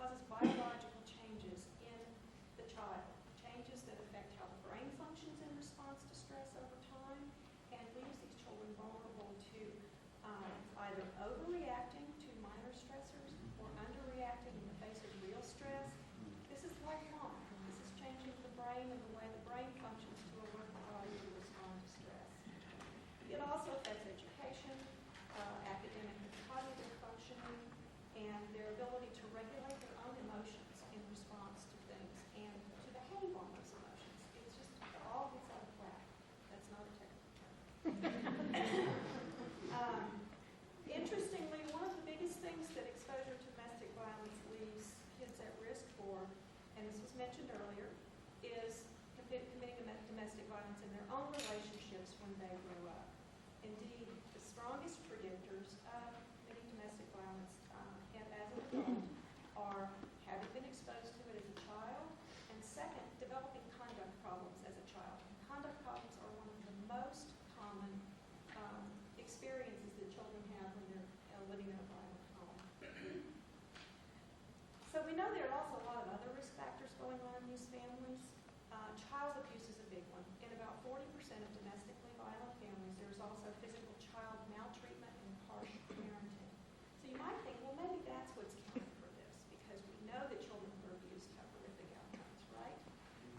causes biological changes in the child, changes that affect how the brain functions in response to stress over time, and leaves these children vulnerable to either overreacting to minor stressors or underreacting in the face of real stress. This is lifelong. This is changing the brain and the way the brain functions to alert the body to respond to stress. It also affects education, academic and cognitive functioning, and their ability to regulate their own emotions in response to things and to behave on those emotions. It's just, it all gets out of whack. That's not a technical term. Interestingly, one of the biggest things that exposure to domestic violence leaves kids at risk for, and this was mentioned earlier, is committing domestic violence in their own relationships when they grow up. Indeed, the strongest predictors of committing domestic violence and as an adult are having been exposed to it as a child, and second, developing conduct problems as a child. And conduct problems are one of the most common experiences that children have when they're living in a violent home. So we know there are also a lot of other risk factors going on in these families. Child abuse is a big one. In about 40% of domestically violent families, there's also physical child maltreatment and harsh parenting. So you might think, well, maybe that's what's counting for this, because we know that children who are abused have horrific outcomes, right?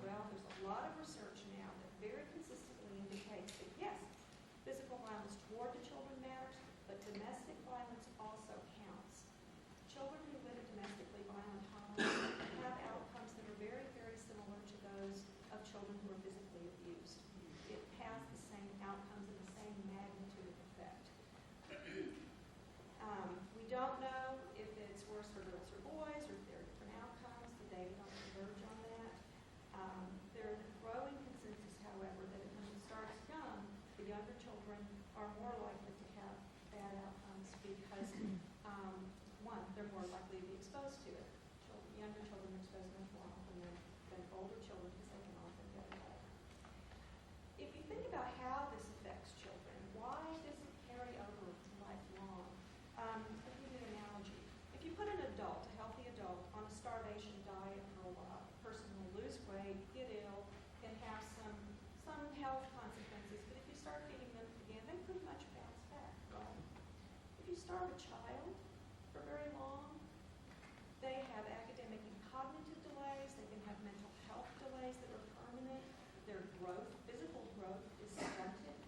Well, there's a lot of research now that very consistently indicates that, yes, physical violence toward the children matters, but domestic violence also counts. Children who live in domestically violent homes have outcomes that are very, very similar to those of children who are physically abused. It has the same outcomes and the same magnitude of effect. We don't know if it's worse for girls or boys, or if there are different outcomes. The data don't converge on that. There is a growing consensus, however, that when it starts young, the younger children are more likely to have bad outcomes because, one, they're more likely to be exposed to it. Younger children are exposed much more often than older children because they can often get away. If you think about how this affects children, why does it carry over to lifelong? I'll give you an analogy. If you put an adult, a healthy adult, on a starvation diet for a while, the person will lose weight, get ill, and have some health consequences. But if you start feeding them again, they pretty much bounce back, right? If you starve a child for very long, they have academic and cognitive delays. They can have mental health delays that are permanent. Their growth, physical growth, is stunted.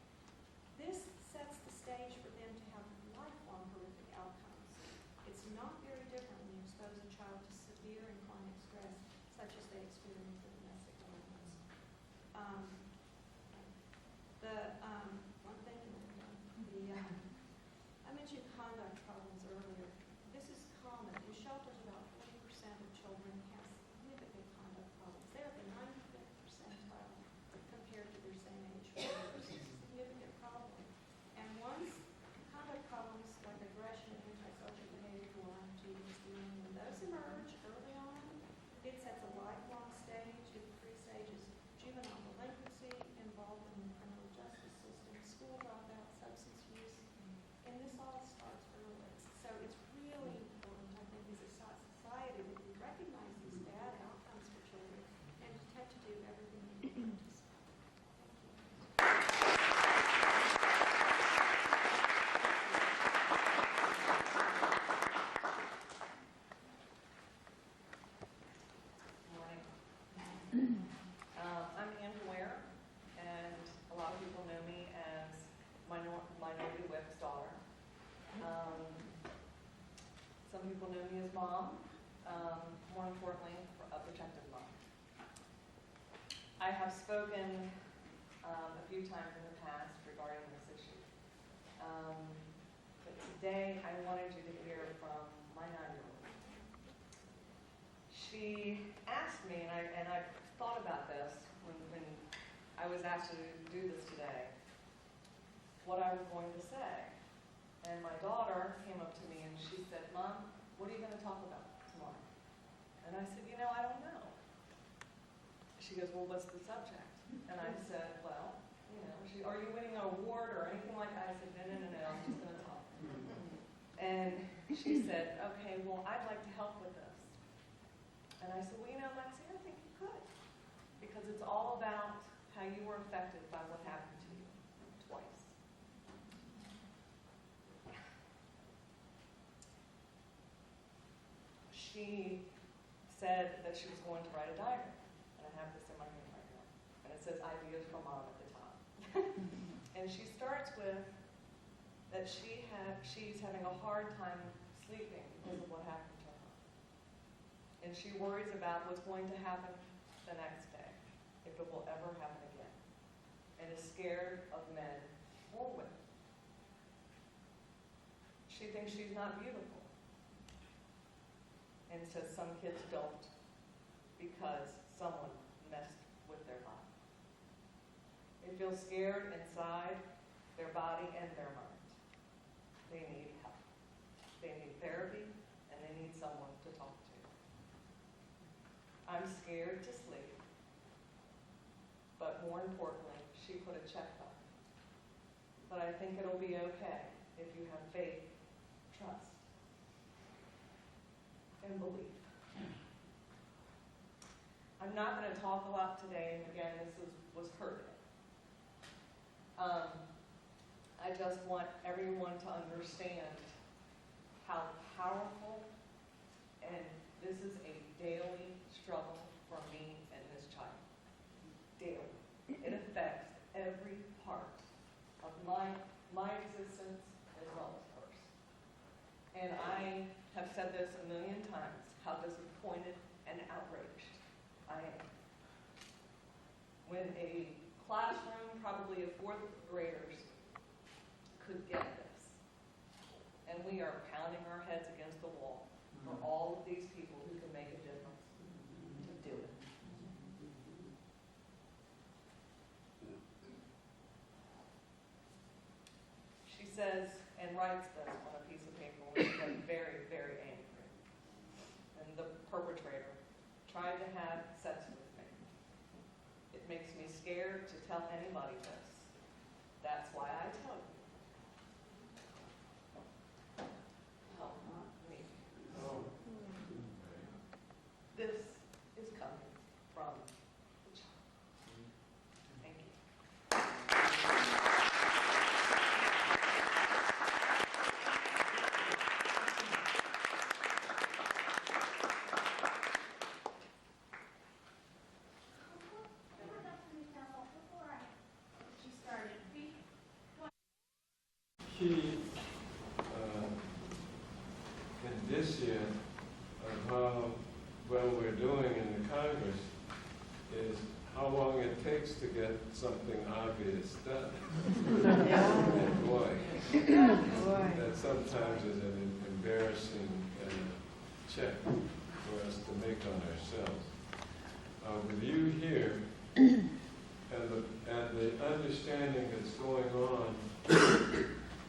This sets the stage for them to have lifelong horrific outcomes. It's not very different when you expose a child to severe and chronic stress, such as they experience in domestic violence. One thing, I mentioned conduct problems earlier. This is common. In shelters, about 40% of children have significant conduct problems. They're at the 95th percentile compared to their same age peers. It's a significant problem. And once conduct problems like aggression and antisocial behavior, when those emerge early on, it sets a lifelong stage. It pre-stages juvenile delinquency, involvement in the criminal justice system, school dropout, substance use, and this all starts early. So it's really important, I think, as a society that we recognize these bad outcomes for children and attempt to do everything we can to stop. I'm Andrew Ware, and a lot of people know me as Minority Whip's daughter. Some people know me as Mom, more importantly, a protective mom. I have spoken a few times in the past regarding this issue. But today I wanted you to hear from my 9-year-old. She asked me, and I thought about this when I was asked to do this today, what I was going to say. And my daughter came up to me and she said, "Mom, what are you going to talk about tomorrow?" And I said, "I don't know." She goes, "Well, what's the subject?" And I said, "Well, are you winning an award or anything like that?" I said, No, I'm just going to talk. And she said, "Okay, well, I'd like to help with this." And I said, well, you know, Lexi, I think you could. Because it's all about how you were affected by what happened to you twice. She said that she was going to write a diagram. And I have this in my hand right now. And it says ideas from Mom at the top. And she starts with that she's having a hard time sleeping because of what happened to her. And she worries about what's going to happen the next day, if it will ever happen again. And is scared of men or women. She thinks she's not beautiful. And says some kids don't because someone messed with their body. They feel scared inside their body and their mind. They need help. They need therapy, and they need someone to talk to. I'm scared to sleep, but more importantly, she put a check on it. But I think it'll be okay if you have faith, trust, and belief. I'm not going to talk a lot today, and again, this was her day. I just want everyone to understand how powerful, and this is a daily struggle for me and this child. Daily. It affects every part of my existence as well as hers. And I have said this a million times, how disappointed and outraged I am. When a classroom, probably of fourth graders, could get this. And we are pounding our heads against the wall for all of these people who can make a difference to do it. She says, and writes this on a piece of paper when she got very, very angry. And the perpetrator tried to have sex with me. It makes me scared to tell anybody this. That's why I tell you. Help me. This is coming from the child. Thank you. Key indicia of how well we're doing in the Congress is how long it takes to get something obvious done. And boy, that sometimes is an embarrassing check for us to make on ourselves. With you here, and the understanding that's going on,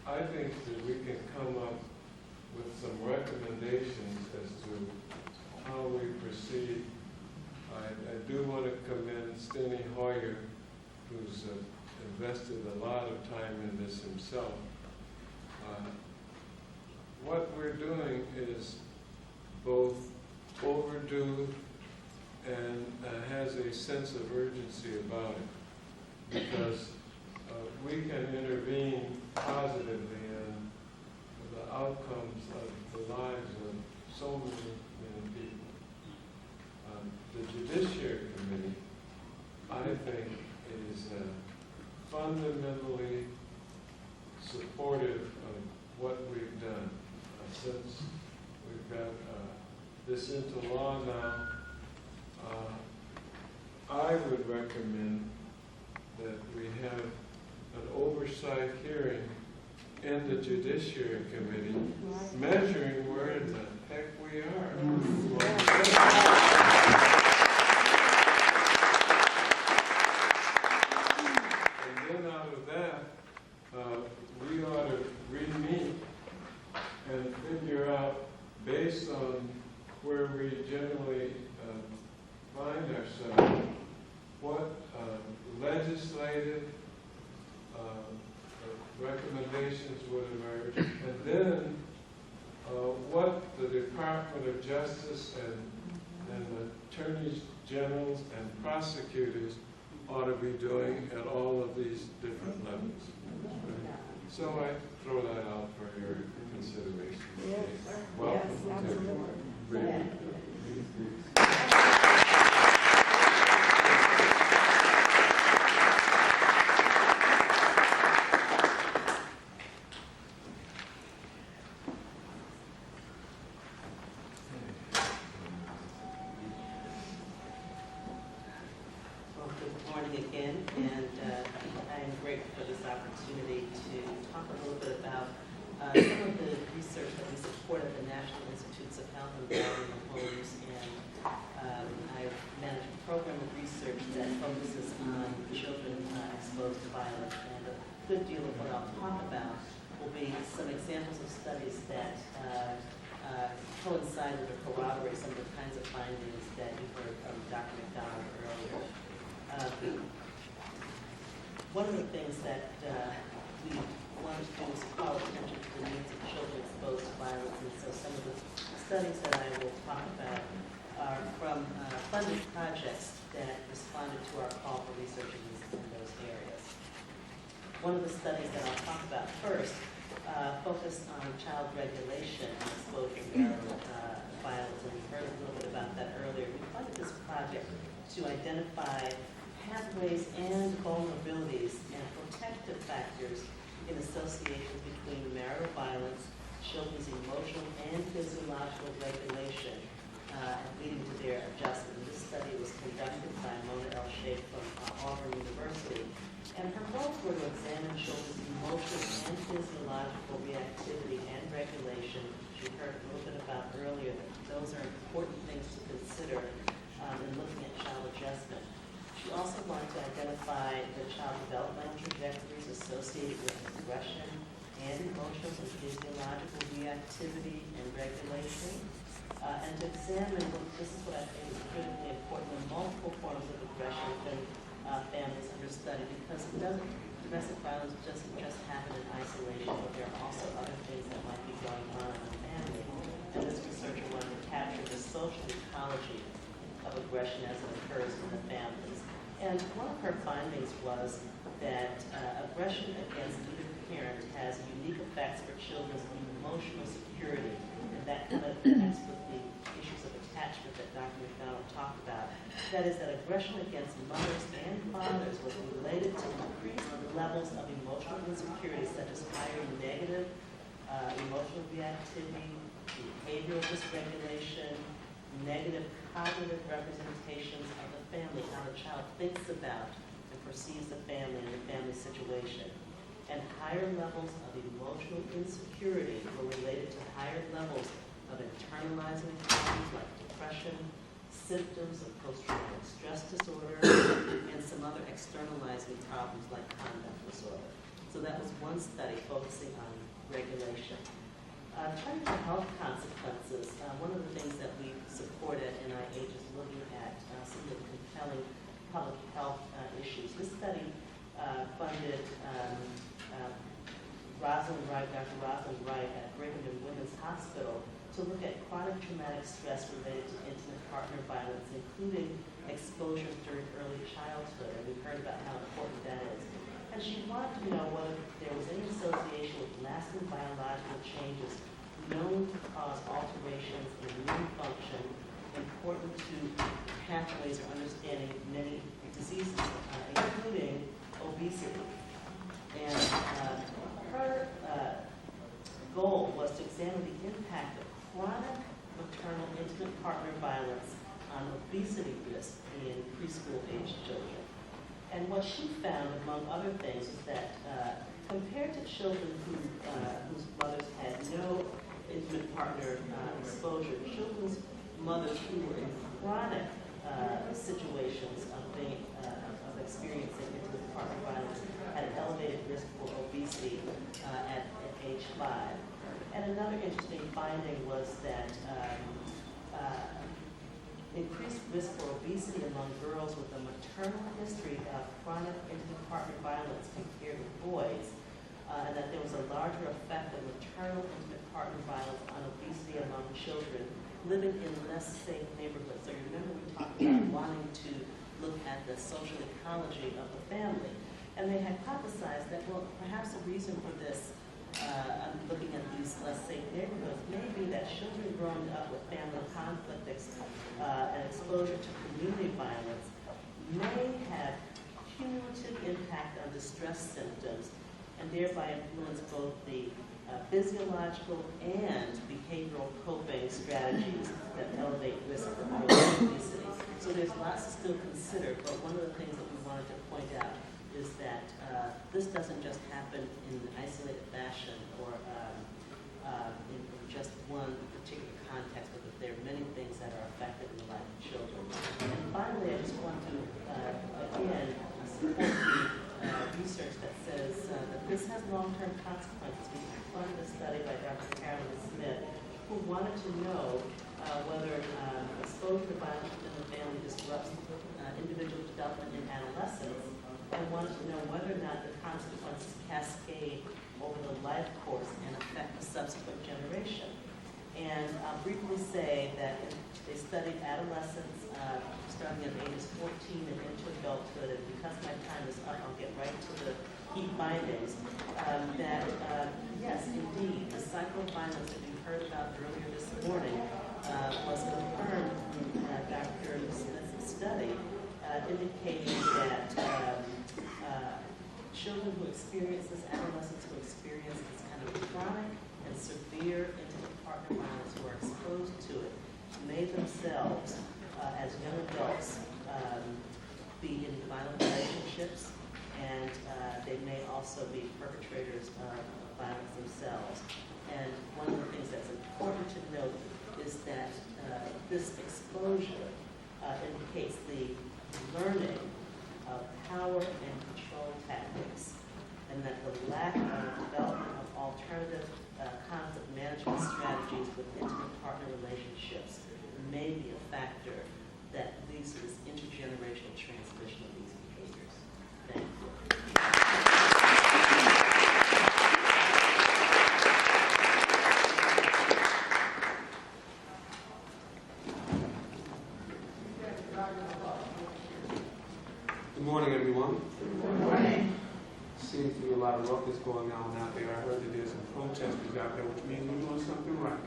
I think that we can come up with some recommendations as to how we proceed. I do want to commend Steny Hoyer, who's invested a lot of time in this himself. What we're doing is both overdue and has a sense of urgency about it, because we can intervene positively in the outcomes of the lives of so many people. The Judiciary Committee, I think, is fundamentally supportive of what we've done. Since we've got this into law now, I would recommend that we have an oversight hearing in the Judiciary Committee, measuring where in the heck we are. And then out of that, we ought to re-meet and figure out, based on where we generally find ourselves, what legislative recommendations would emerge, and then what the Department of Justice and and the attorneys generals and prosecutors ought to be doing at all of these different levels. So I throw that out for your consideration. Yes, Welcome yes, absolutely. to read. Well, good morning again, and I am grateful for this opportunity to talk a little bit about some of the research that we support at the National Institutes of Health and Wellbeing in Homes, and I manage a program of research that focuses on children exposed to violence, and a good deal of what I'll talk about will be some examples of studies that coincide with or corroborate some of the kinds of findings that you heard from Dr. McDonald earlier. One of the things that we wanted to do was call attention to the needs of children exposed to violence, and so some of the studies that I will talk about are from funded projects that responded to our call for research in those areas. One of the studies that I'll talk about first focused on child regulation and exposure to marital violence, and we heard a little bit about that earlier. We funded this project to identify pathways and vulnerabilities and protective factors in association between marital violence, children's emotional and physiological regulation, leading to their adjustment. This study was conducted by Mona L. Sheikh from Auburn University, and her goals were to examine children's emotional and physiological reactivity and regulation. She heard a little bit about earlier that those are important things to consider in looking at child adjustment. She also wanted to identify the child developmental trajectories associated with aggression and emotional and physiological reactivity and regulation, and to examine, this is what I think is critically important, the multiple forms of aggression within families under study, because domestic violence doesn't just happen in isolation, but there are also other things that might be going on in the family. And this researcher wanted to capture the social ecology of aggression as it occurs in the families. And one of her findings was that aggression against either parent has unique effects for children's emotional security, and that kind of connects with the issues of attachment that Dr. McDonald talked about. That is, that aggression against mothers and fathers was related to increased levels of emotional insecurity, such as higher negative emotional reactivity, behavioral dysregulation, negative cognitive representations of the family, how the child thinks about and perceives the family and the family situation. And higher levels of emotional insecurity were related to higher levels of internalizing problems like depression, symptoms of post-traumatic stress disorder, and some other externalizing problems like conduct disorder. So that was one study focusing on regulation. Turning to health consequences, one of the things that we support at NIH is looking at some of the compelling public health issues. This study funded Dr. Rosalind Wright at Brigham and Women's Hospital to look at chronic traumatic stress related to intimate partner violence, including exposure during early childhood, and we've heard about how important that is. And she wanted to know whether there was any association with lasting biological changes known to cause alterations in immune function important to pathways or understanding many diseases, including obesity. And her goal was to examine the impact of chronic maternal intimate partner violence on obesity risk in preschool-aged children. And what she found, among other things, is that compared to children whose mothers had no intimate partner exposure, children's mothers who were in chronic situations of experiencing intimate partner violence had an elevated risk for obesity at age 5. And another interesting finding was that increased risk for obesity among girls with a maternal history of chronic intimate partner violence compared with boys, and that there was a larger effect of maternal intimate partner violence on obesity among children living in less safe neighborhoods. So you remember we talked about wanting to look at the social ecology of the family. And they hypothesized that, well, perhaps the reason for this, looking at these less safe neighborhoods, may be that children growing up with family conflict and exposure to community violence may have cumulative impact on distress symptoms and thereby influence both the physiological and behavioral coping strategies that elevate risk for early obesity. So there's lots to still consider, but one of the things that we wanted to point out is that this doesn't just happen in an isolated fashion or in just one particular context, but that there are many things that are affected in the life of children. And finally, I just want to, again, support the research that says that this has long-term consequences. We funded a study by Dr. Carolyn Smith, who wanted to know whether exposure to violence within the family disrupts individual development in adolescence, and wanted to know whether or not the consequences cascade over the life course and affect the subsequent generation. And I'll briefly say that they studied adolescents starting at ages 14 and into adulthood, and because my time is up, I'll get right to the key findings, that yes, indeed, the cycle of violence that you heard about earlier this morning was confirmed in Dr. Smith's study, indicating that children who experience this, adolescents who experience this kind of chronic and severe intimate partner violence, who are exposed to it, may themselves, as young adults, be in violent relationships, and they may also be perpetrators of violence themselves. And one of the things that's important to note is that this exposure indicates the learning of power and control tactics, and that the lack of development of alternative conflict management strategies with intimate partner relationships may be a factor that leads to this intergenerational transmission of these behaviors. Thank you. Good morning, everyone. Good morning. Seems to be a lot of ruckus going on out there. I heard that there's some protesters out there, which means we're doing something right.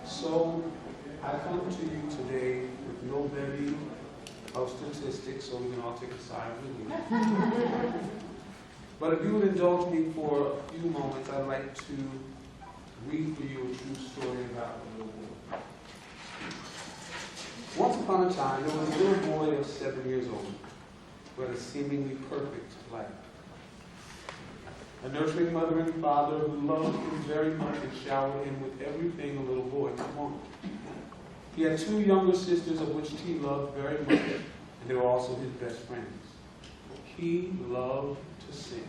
So, I come to you today with no bevy of statistics, so we can all take a sigh of relief. But if you would indulge me for a few moments, I'd like to read for you a true story about a little boy. Once upon a time, there was a little boy of 7 years old who had a seemingly perfect life. A nurturing mother and father who loved him very much and showered him with everything a little boy could want. He had 2 younger sisters of which he loved very much, and they were also his best friends. He loved to sing.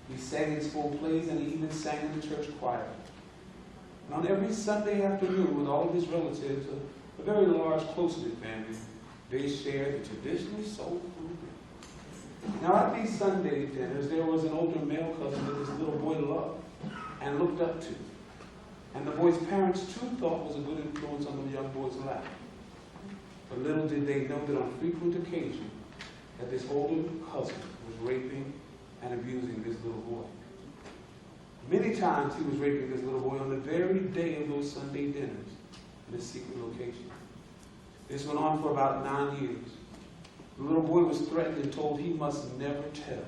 He sang in school plays, and he even sang in the church choir. And on every Sunday afternoon, with all of his relatives, a very large, close-knit family, they shared the traditional soul food. Now, at these Sunday dinners, there was an older male cousin that this little boy loved and looked up to. And the boy's parents, too, thought was a good influence on the young boy's life. But little did they know that on frequent occasion, that this older cousin was raping and abusing this little boy. Many times he was raping this little boy on the very day of those Sunday dinners in a secret location. This went on for about 9 years. The little boy was threatened and told he must never tell.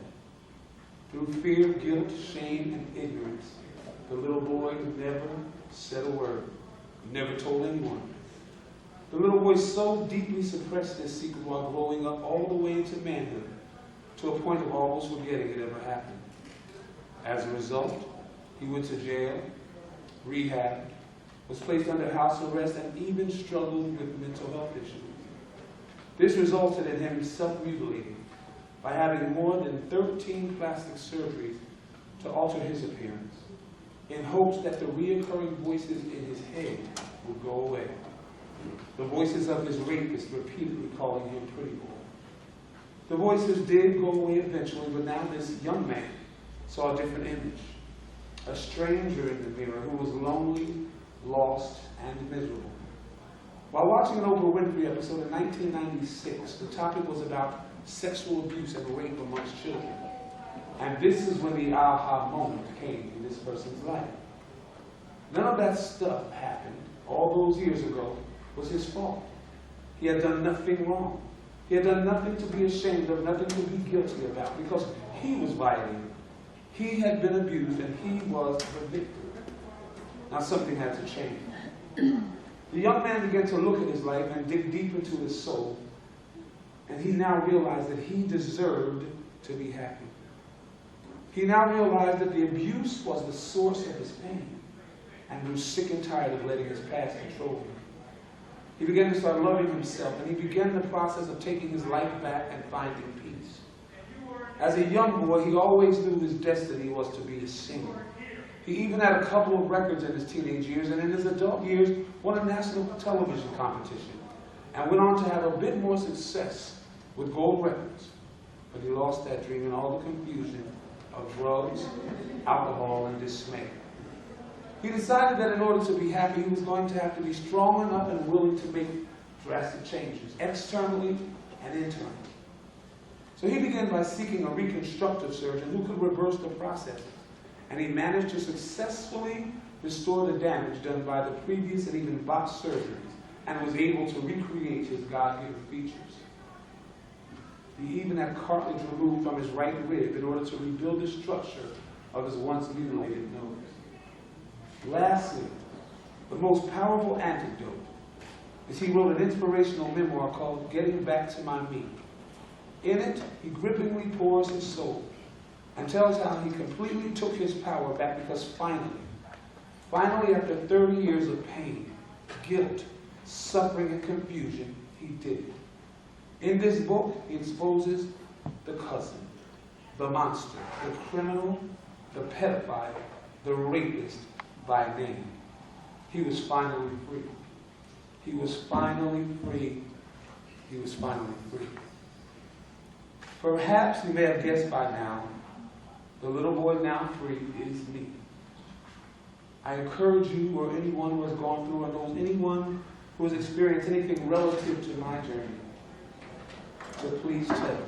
Through fear, guilt, shame, and ignorance, the little boy never said a word, never told anyone. The little boy so deeply suppressed this secret while growing up all the way into manhood, to a point of almost forgetting it ever happened. As a result, he went to jail, rehab, was placed under house arrest, and even struggled with mental health issues. This resulted in him self-mutilating by having more than 13 plastic surgeries to alter his appearance, in hopes that the reoccurring voices in his head would go away. The voices of his rapist repeatedly calling him pretty boy. The voices did go away eventually, but now this young man, saw a different image. A stranger in the mirror who was lonely, lost, and miserable. While watching an Oprah Winfrey episode in 1996, the topic was about sexual abuse and rape amongst children. And this is when the aha moment came in this person's life. None of that stuff happened all those years ago was his fault. He had done nothing wrong. He had done nothing to be ashamed of, nothing to be guilty about, because he was violated. He had been abused, and he was the victim. Now something had to change. The young man began to look at his life and dig deep into his soul, and he now realized that he deserved to be happy. He now realized that the abuse was the source of his pain, and grew sick and tired of letting his past control him. He began to start loving himself, and he began the process of taking his life back and finding peace. As a young boy, he always knew his destiny was to be a singer. He even had a couple of records in his teenage years, and in his adult years, won a national television competition, and went on to have a bit more success with gold records. But he lost that dream in all the confusion of drugs, alcohol, and dismay. He decided that in order to be happy, he was going to have to be strong enough and willing to make drastic changes, externally and internally. So he began by seeking a reconstructive surgeon who could reverse the process. And he managed to successfully restore the damage done by the previous and even botched surgeries, and was able to recreate his God-given features. He even had cartilage removed from his right rib in order to rebuild the structure of his once mutilated nose. Lastly, the most powerful antidote is he wrote an inspirational memoir called Getting Back to My Me. In it, he grippingly pours his soul and tells how he completely took his power back because finally, after 30 years of pain, guilt, suffering, and confusion, he did it. In this book, he exposes the cousin, the monster, the criminal, the pedophile, the rapist by name. He was finally free. He was finally free. He was finally free. Perhaps you may have guessed by now, the little boy now free is me. I encourage you, or anyone who has gone through, or knows anyone who has experienced anything relative to my journey, to please tell.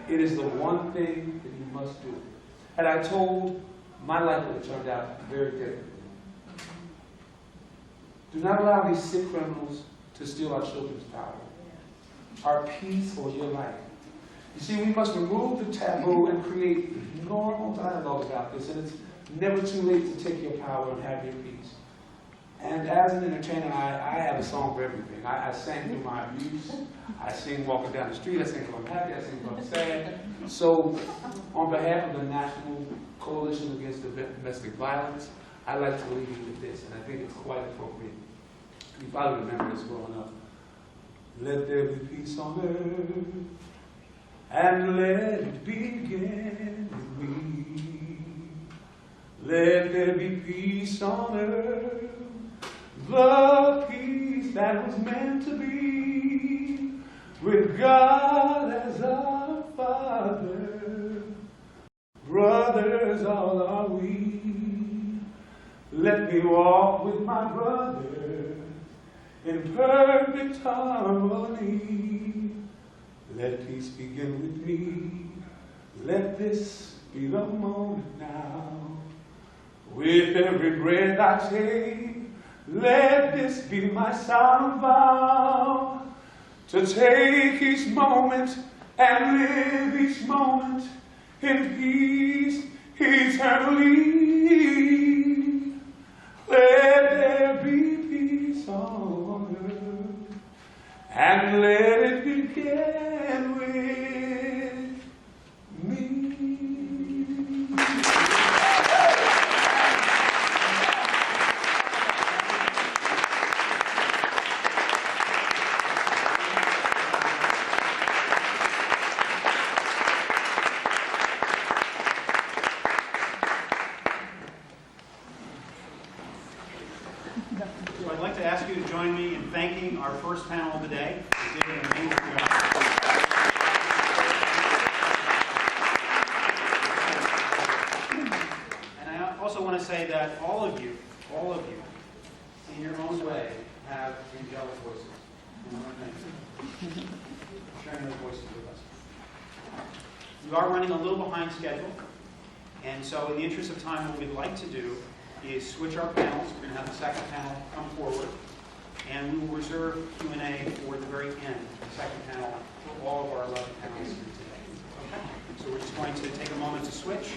It is the one thing that you must do. Had I told, my life would have turned out very differently. Do not allow these sick criminals to steal our children's power, our peace, or your life. You see, we must remove the taboo and create normal dialogue about this, and it's never too late to take your power and have your peace. And as an entertainer, I have a song for everything. I sing through my abuse. I sing walking down the street. I sing when I'm happy. I sing when I'm sad. So, on behalf of the National Coalition Against Domestic Violence, I'd like to leave you with this, and I think it's quite appropriate. You probably remember this growing up. Let there be peace on earth, and let it begin with me. Let there be peace on earth, the peace that was meant to be, with God as our Father, brothers all are we. Let me walk with my brother in perfect harmony. Let peace begin with me. Let this be the moment now. With every breath I take, let this be my solemn vow, to take each moment and live each moment in peace eternally. Let there be peace on earth, and let it begin with me. So I'd like to ask you to join me in thanking our first panel today. They did an amazing job. say that all of you, in your own way, have angelic voices. Thank you. Sharing those voices with us. We are running a little behind schedule, and so in the interest of time, what we'd like to do is switch our panels. We're going to have the second panel come forward, and we will reserve Q&A for the very end, the second panel, for all of our 11 panels here today. Okay? So we're just going to take a moment to switch.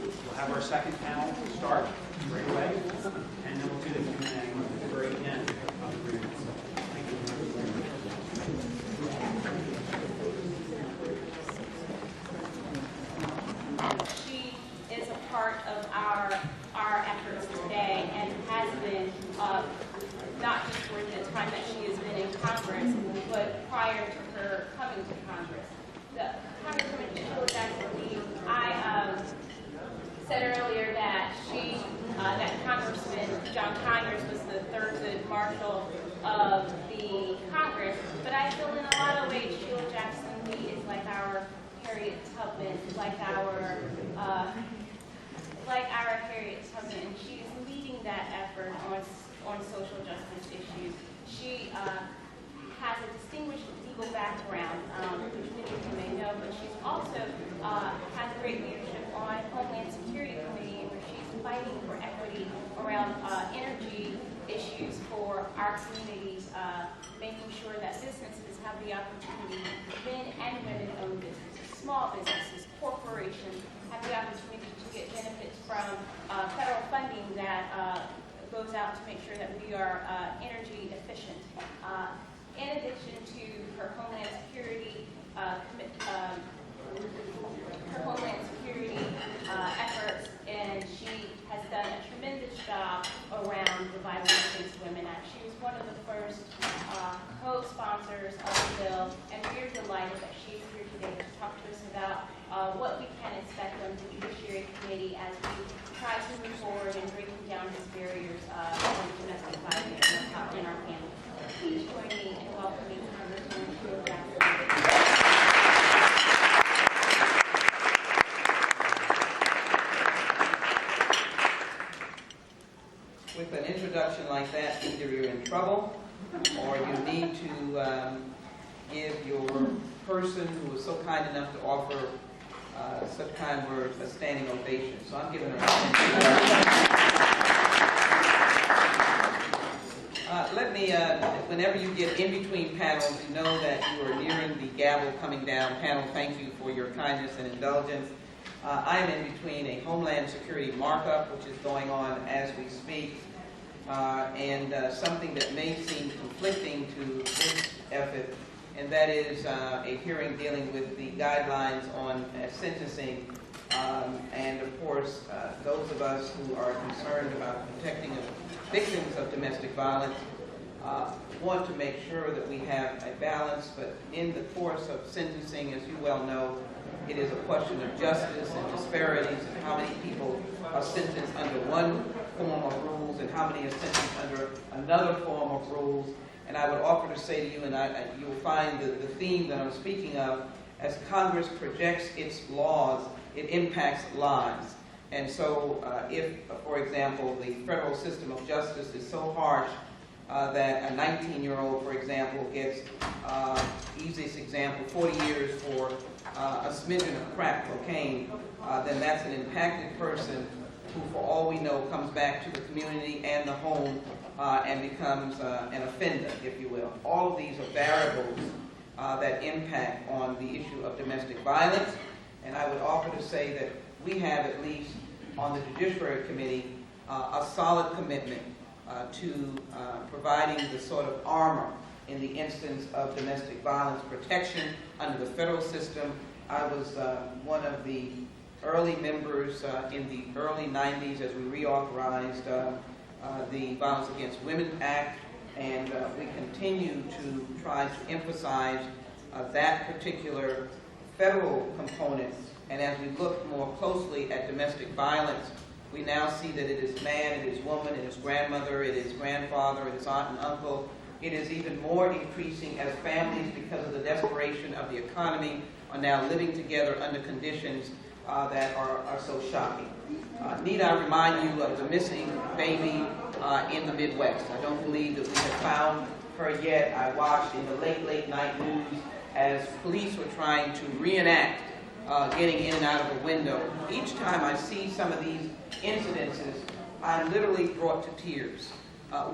We'll have our second panel start right away, and then we'll do the Q&A at the very end of the briefing. Thank you. She is a part of our efforts today and has been, not just for the time that she has been in Congress, but prior to her coming to Congress. The Congresswoman Sheila Jackson Lee, I said earlier that that Congressman John Conyers was the third good marshal of the Congress, but I feel in a lot of ways Sheila Jackson Lee is like our Harriet Tubman, like our Harriet Tubman, and she's leading that effort on social justice issues. She has a distinguished legal background, which many of you may know, but she's also has great leadership on Homeland Security Committee, where she's fighting for equity around energy issues for our communities, making sure that businesses have the opportunity, men and women-owned businesses, small businesses, corporations, have the opportunity to get benefits from federal funding that goes out to make sure that we are energy efficient. In addition to her Homeland Security efforts, and she has done a tremendous job around the Violence Against Women Act. She was one of the first co-sponsors of the bill, and we're delighted that she's here today to talk to us about what we can expect from the Judiciary Committee as we try to move forward in breaking down these barriers on domestic violence in our panel. Please join me in welcoming Congresswoman Sheila Jackson. With an introduction like that, either you're in trouble or you need to give your person who was so kind enough to offer such kind words a standing ovation. So I'm giving her a whenever you get in between panels, you know that you are nearing the gavel coming down. Panel, thank you for your kindness and indulgence. I am in between a Homeland Security markup, which is going on as we speak, and something that may seem conflicting to this effort, and that is a hearing dealing with the guidelines on sentencing. And of course, those of us who are concerned about protecting victims of domestic violence want to make sure that we have a balance, but in the course of sentencing, as you well know, it is a question of justice and disparities and how many people are sentenced under one form of rules and how many are sentenced under another form of rules. And I would offer to say to you, and you will find the theme that I'm speaking of, as Congress projects its laws, it impacts lives. And so if, for example, the federal system of justice is so harsh that a 19-year-old, for example, gets, easiest example, 40 years for a smidgen of crack cocaine, then that's an impacted person who, for all we know, comes back to the community and the home and becomes an offender, if you will. All of these are variables that impact on the issue of domestic violence, and I would offer to say that we have, at least on the Judiciary Committee, a solid commitment to providing the sort of armor in the instance of domestic violence protection under the federal system. I was one of the early members in the early 90s as we reauthorized the Violence Against Women Act, and we continue to try to emphasize that particular federal component. And as we look more closely at domestic violence, we now see that it is man, it is woman, it is grandmother, it is grandfather, it is aunt and uncle. It is even more increasing as families, because of the desperation of the economy, are now living together under conditions that are so shocking. Need I remind you of the missing baby in the Midwest? I don't believe that we have found her yet. I watched in the late night news as police were trying to reenact getting in and out of a window. Each time I see some of these incidences, I'm literally brought to tears.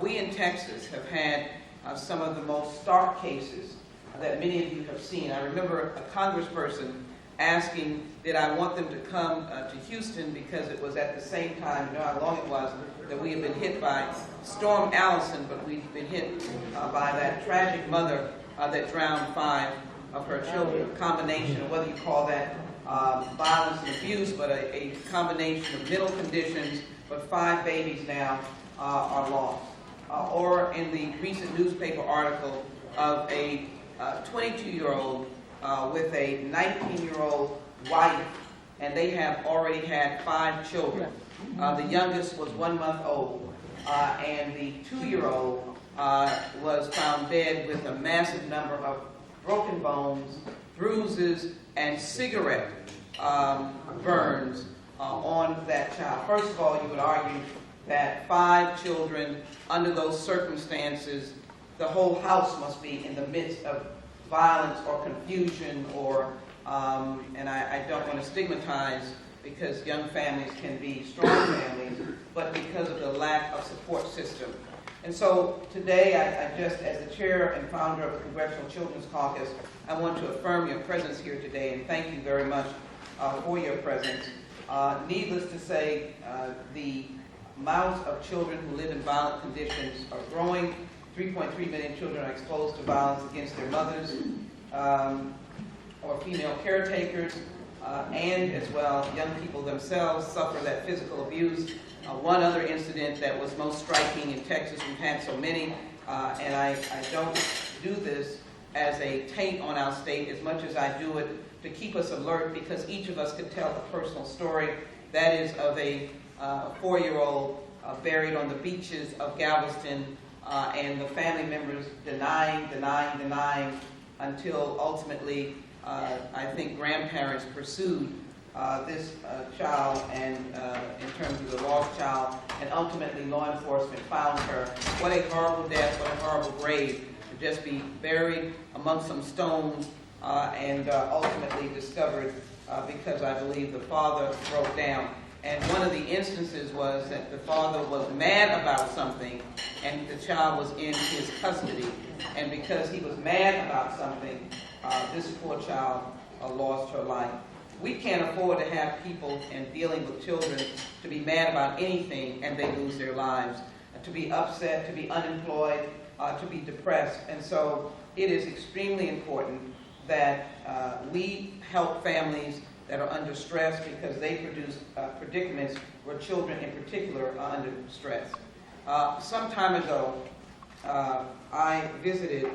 We in Texas have had some of the most stark cases that many of you have seen. I remember a congressperson asking, did I want them to come to Houston because it was at the same time, you know how long it was, that we had been hit by Storm Allison, but we'd been hit by that tragic mother that drowned 5 of her children. A combination of whether you call that violence and abuse, but a combination of mental conditions, but 5 babies now are lost. Or in the recent newspaper article of a 22-year-old with a 19-year-old wife, and they have already had 5 children. The youngest was 1 month old, and the 2-year-old was found dead with a massive number of broken bones, bruises, and cigarette burns on that child. First of all, you would argue that 5 children, under those circumstances, the whole house must be in the midst of violence or confusion or, and I don't want to stigmatize because young families can be strong families, but because of the lack of support system. And so today, I just, as the chair and founder of the Congressional Children's Caucus, I want to affirm your presence here today and thank you very much for your presence. Needless to say, the amount of children who live in violent conditions are growing. 3.3 million children are exposed to violence against their mothers or female caretakers, and as well, young people themselves suffer that physical abuse. One other incident that was most striking in Texas, we've had so many, and I don't do this as a taint on our state as much as I do it to keep us alert because each of us could tell a personal story. That is of a 4-year-old buried on the beaches of Galveston, and the family members denying until ultimately I think grandparents pursued this child and in terms of the lost child, and ultimately law enforcement found her. What a horrible death, what a horrible grave to just be buried among some stones and ultimately discovered because I believe the father broke down. And one of the instances was that the father was mad about something and the child was in his custody. And because he was mad about something, this poor child lost her life. We can't afford to have people in dealing with children to be mad about anything and they lose their lives, to be upset, to be unemployed, to be depressed. And so it is extremely important that we help families that are under stress because they produce predicaments where children in particular are under stress. Some time ago, I visited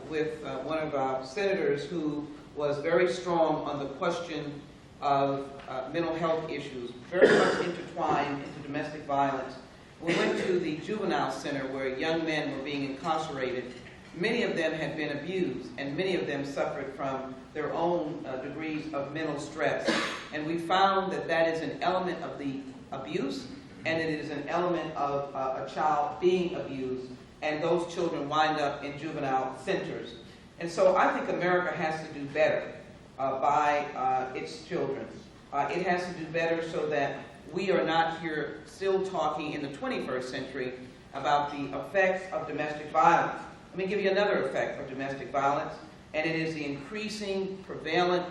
with one of our senators who was very strong on the question of mental health issues, very much intertwined into domestic violence. We went to the juvenile center where young men were being incarcerated. Many of them had been abused, and many of them suffered from their own degrees of mental stress. And we found that that is an element of the abuse, and it is an element of a child being abused, and those children wind up in juvenile centers. And so I think America has to do better by its children. It has to do better so that we are not here still talking in the 21st century about the effects of domestic violence. Let me give you another effect of domestic violence, and it is the increasing, prevailing,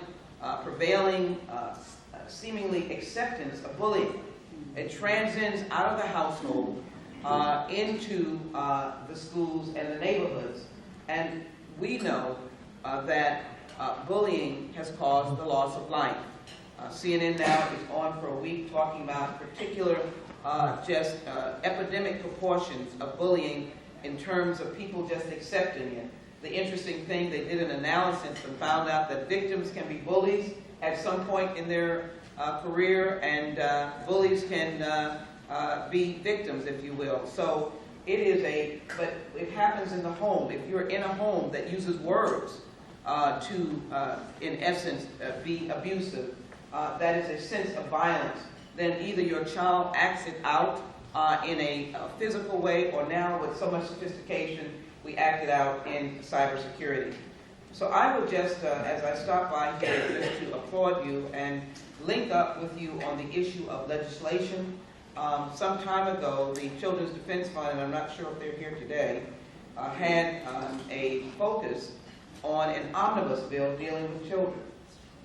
seemingly acceptance of bullying. It transcends out of the household into the schools and the neighborhoods. And we know that bullying has caused the loss of life. CNN now is on for a week talking about particular epidemic proportions of bullying in terms of people just accepting it. The interesting thing, they did an analysis and found out that victims can be bullies at some point in their career, and bullies can be victims, if you will. So it is but it happens in the home. If you're in a home that uses words in essence, be abusive, that is a sense of violence, then either your child acts it out in a physical way, or now with so much sophistication, we act it out in cybersecurity. So I would just, as I stop by here, just to applaud you and link up with you on the issue of legislation. Some time ago, the Children's Defense Fund, and I'm not sure if they're here today, had a focus on an omnibus bill dealing with children.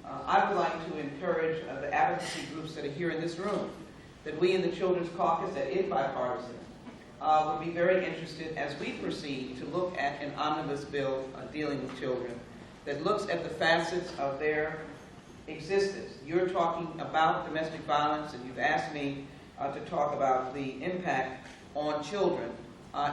I would like to encourage the advocacy groups that are here in this room that we in the Children's Caucus, that is bipartisan, would be very interested as we proceed to look at an omnibus bill dealing with children that looks at the facets of their existence. You're talking about domestic violence, and you've asked me to talk about the impact on children.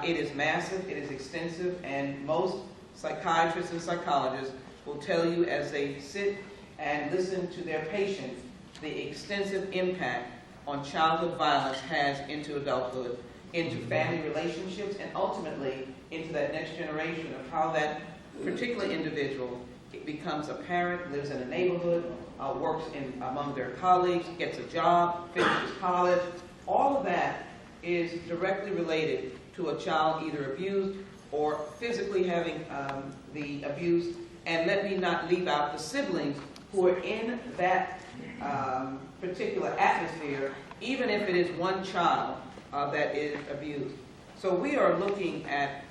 It is massive, it is extensive, and most psychiatrists and psychologists will tell you as they sit and listen to their patients the extensive impact on childhood violence has into adulthood, into family relationships, and ultimately into that next generation of how that particular individual becomes a parent, lives in a neighborhood, works among their colleagues, gets a job, finishes college. All of that is directly related to a child either abused or physically having the abuse. And let me not leave out the siblings who are in that particular atmosphere, even if it is one child that is abused. So we are looking at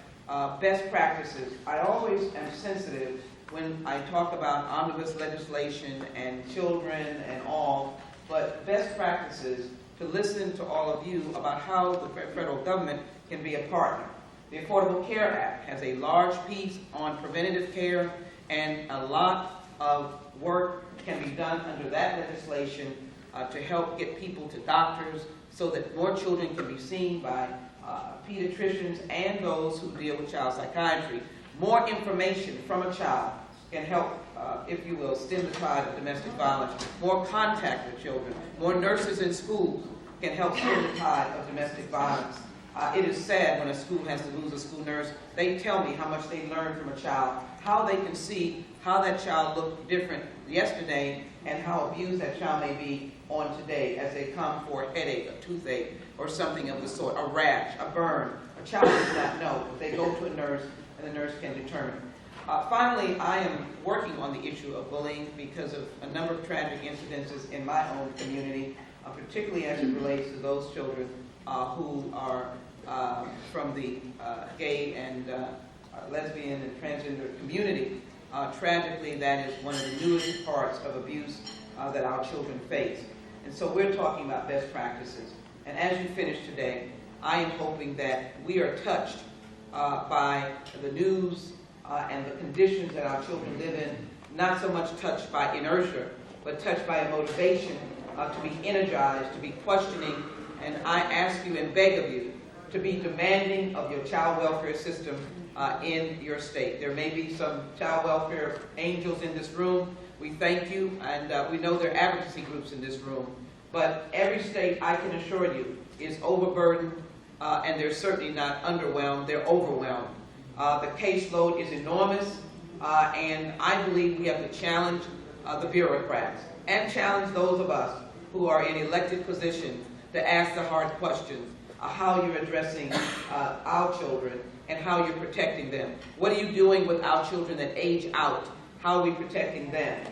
best practices. I always am sensitive when I talk about omnibus legislation and children and all, but best practices to listen to all of you about how the federal government can be a partner. The Affordable Care Act has a large piece on preventative care, and a lot of work can be done under that legislation to help get people to doctors so that more children can be seen by pediatricians and those who deal with child psychiatry. More information from a child can help, if you will, stem the tide of domestic violence. More contact with children, more nurses in schools can help stem the tide of domestic violence. It is sad when a school has to lose a school nurse. They tell me how much they learned from a child, how they can see how that child looked different yesterday and how abused that child may be on today as they come for a headache, a toothache, or something of the sort, a rash, a burn. A child does not know, but they go to a nurse and the nurse can determine. Finally, I am working on the issue of bullying because of a number of tragic incidences in my own community, particularly as it relates to those children who are from the gay and lesbian and transgender community. Tragically, that is one of the newest parts of abuse that our children face. And so we're talking about best practices. And as you finish today, I am hoping that we are touched by the news and the conditions that our children live in, not so much touched by inertia, but touched by a motivation to be energized, to be questioning. And I ask you and beg of you to be demanding of your child welfare system in your state. There may be some child welfare angels in this room. We thank you, and we know there are advocacy groups in this room. But every state, I can assure you, is overburdened, and they're certainly not underwhelmed, they're overwhelmed. The caseload is enormous, and I believe we have to challenge the bureaucrats and challenge those of us who are in elected positions to ask the hard questions, how you're addressing our children and how you're protecting them. What are you doing with our children that age out? How are we protecting them?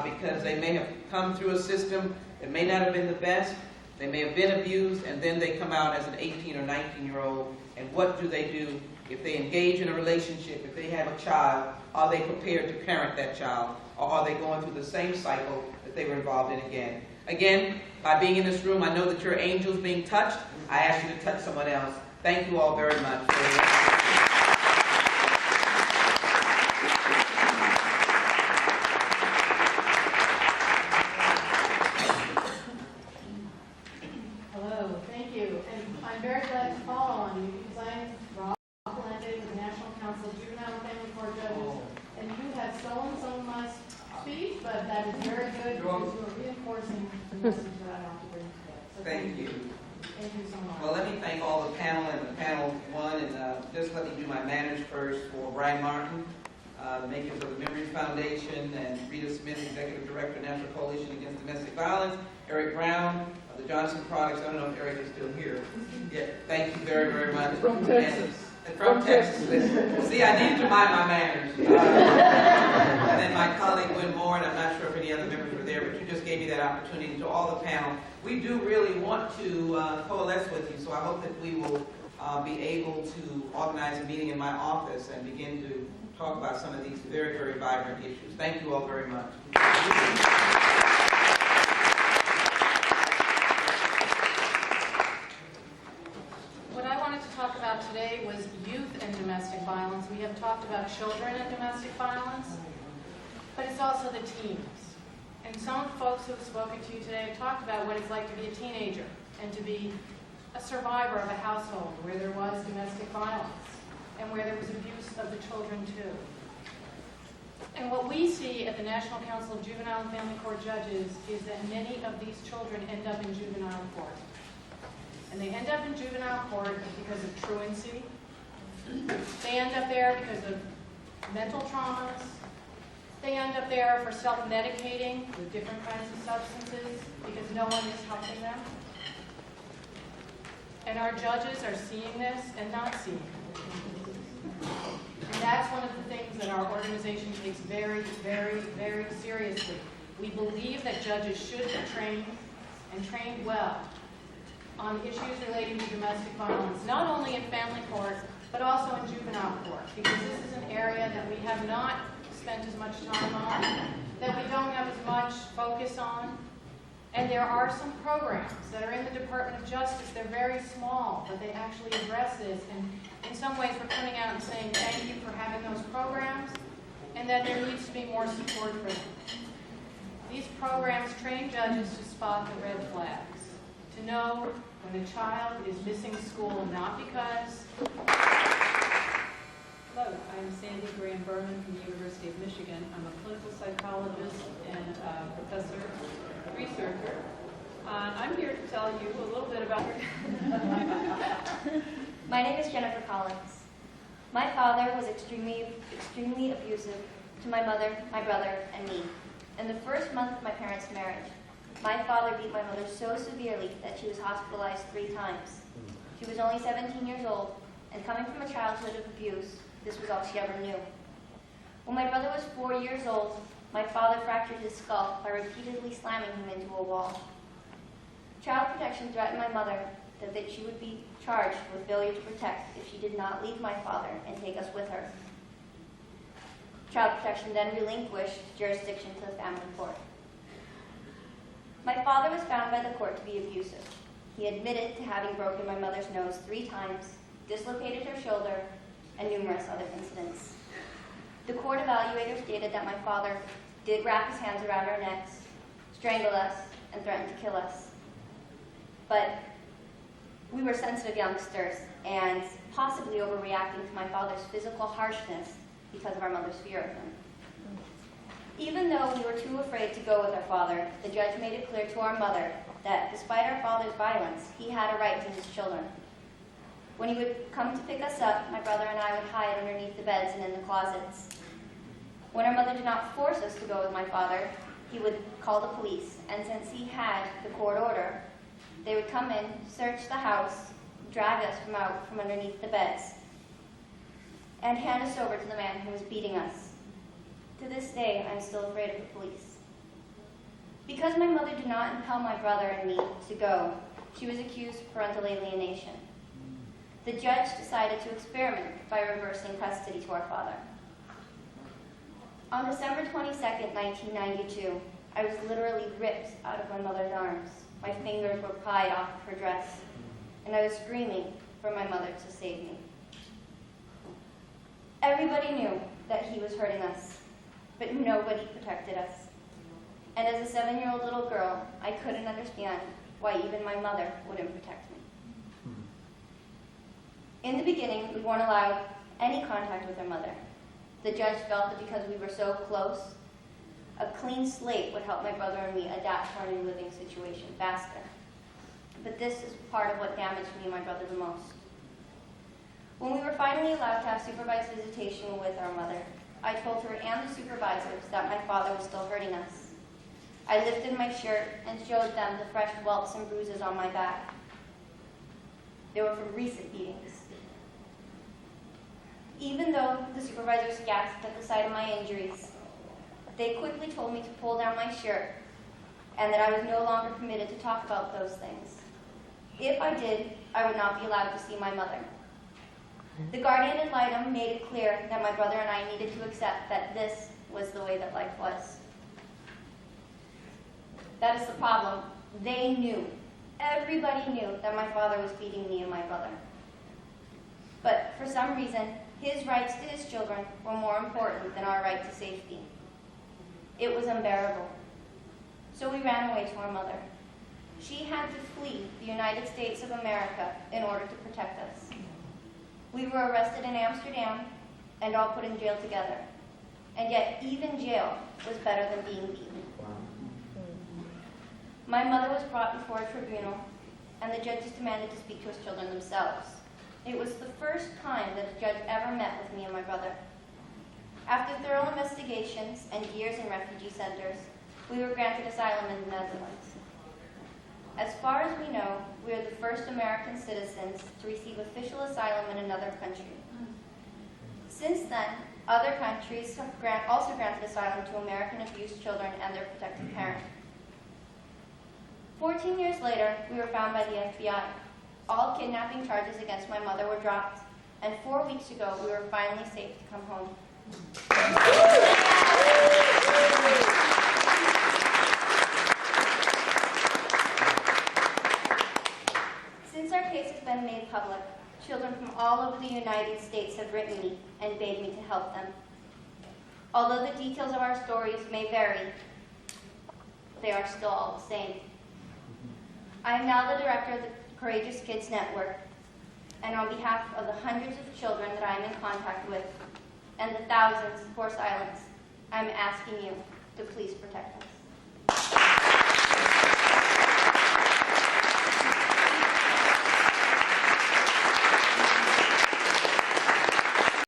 Because they may have come through a system that may not have been the best, they may have been abused, and then they come out as an 18 or 19-year-old, and what do they do? If they engage in a relationship, if they have a child, are they prepared to parent that child? Or are they going through the same cycle that they were involved in again? Again, by being in this room, I know that you're angels being touched. I ask you to touch someone else. Thank you all very much. Hello, thank you. And I'm very glad to follow on you because I'm Rob Blended with the National Council of Juvenile and Family Court Judges. And you have stolen some of my speech, but that is very good because you are reinforcing the message that I want to bring today. So Thank you. Thank you so much. Well, let me thank all the panel and the panel one, and just let me do my manners first for Brian Martin. the makers of the Memories Foundation, and Rita Smith, Executive Director, National Coalition Against Domestic Violence, Eric Brown of the Johnson Products. I don't know if Eric is still here. Yeah, thank you very, very much. From Texas. And from Texas. See, I need to mind my manners. And then my colleague, Gwen Moore, and I'm not sure if any other members were there, but you just gave me that opportunity. To all the panel, we do really want to coalesce with you, so I hope that we will be able to organize a meeting in my office and begin to talk about some of these very, very vibrant issues. Thank you all very much. What I wanted to talk about today was youth and domestic violence. We have talked about children and domestic violence, but it's also the teens. And some folks who have spoken to you today have talked about what it's like to be a teenager and to be a survivor of a household where there was domestic violence and where there was abuse of the children too. And what we see at the National Council of Juvenile and Family Court Judges is that many of these children end up in juvenile court. And they end up in juvenile court because of truancy. They end up there because of mental traumas. They end up there for self-medicating with different kinds of substances because no one is helping them. And our judges are seeing this and not seeing it. And that's one of the things that our organization takes very, very, very seriously. We believe that judges should be trained and trained well on issues relating to domestic violence, not only in family court, but also in juvenile court, because this is an area that we have not spent as much time on, that we don't have as much focus on. And there are some programs that are in the Department of Justice. They're very small, but they actually address this. And in some ways, we're coming out and saying thank you for having those programs, and that there needs to be more support for them. These programs train judges to spot the red flags, to know when a child is missing school, not because... Hello, I'm Sandy Graham Berman from the University of Michigan. I'm a clinical psychologist and professor, researcher. I'm here to tell you a little bit about... My name is Jennifer Collins. My father was extremely abusive to my mother, my brother, and me. In the first month of my parents' marriage, my father beat my mother so severely that she was hospitalized 3 times. She was only 17 years old, and coming from a childhood of abuse, this was all she ever knew. When my brother was 4 years old, my father fractured his skull by repeatedly slamming him into a wall. Child protection threatened my mother that she would be charged with failure to protect if she did not leave my father and take us with her. Child protection then relinquished jurisdiction to the family court. My father was found by the court to be abusive. He admitted to having broken my mother's nose 3 times, dislocated her shoulder, and numerous other incidents. The court evaluator stated that my father did wrap his hands around our necks, strangle us, and threaten to kill us. But we were sensitive youngsters and possibly overreacting to my father's physical harshness because of our mother's fear of him. Even though we were too afraid to go with our father, the judge made it clear to our mother that despite our father's violence, he had a right to his children. When he would come to pick us up, my brother and I would hide underneath the beds and in the closets. When our mother did not force us to go with my father, he would call the police, and since he had the court order, they would come in, search the house, drag us from underneath the beds, and hand us over to the man who was beating us. To this day, I'm still afraid of the police. Because my mother did not impel my brother and me to go, she was accused of parental alienation. The judge decided to experiment by reversing custody to our father. On December 22nd, 1992, I was literally ripped out of my mother's arms. My fingers were pried off of her dress, and I was screaming for my mother to save me. Everybody knew that he was hurting us, but nobody protected us. And as a 7-year-old little girl, I couldn't understand why even my mother wouldn't protect me. In the beginning, we weren't allowed any contact with our mother. The judge felt that because we were so close, a clean slate would help my brother and me adapt to our new living situation faster. But this is part of what damaged me and my brother the most. When we were finally allowed to have supervised visitation with our mother, I told her and the supervisors that my father was still hurting us. I lifted my shirt and showed them the fresh welts and bruises on my back. They were from recent beatings. Even though the supervisors gasped at the sight of my injuries, they quickly told me to pull down my shirt and that I was no longer permitted to talk about those things. If I did, I would not be allowed to see my mother. The guardian ad litem made it clear that my brother and I needed to accept that this was the way that life was. That is the problem. They knew, everybody knew that my father was beating me and my brother. But for some reason, his rights to his children were more important than our right to safety. It was unbearable. So we ran away to our mother. She had to flee the United States of America in order to protect us. We were arrested in Amsterdam and all put in jail together. And yet even jail was better than being beaten. My mother was brought before a tribunal, and the judges demanded to speak to his children themselves. It was the first time that a judge ever met with me and my brother. After thorough investigations and years in refugee centers, we were granted asylum in the Netherlands. As far as we know, we are the first American citizens to receive official asylum in another country. Since then, other countries have also granted asylum to American abused children and their protective parent. 14 years later, we were found by the FBI. All kidnapping charges against my mother were dropped, and 4 weeks ago, we were finally safe to come home. Since our case has been made public, children from all over the United States have written me and begged me to help them. Although the details of our stories may vary, they are still all the same. I am now the director of the Courageous Kids Network, and on behalf of the hundreds of children that I am in contact with, and the thousands for silence, I am asking you to please protect us.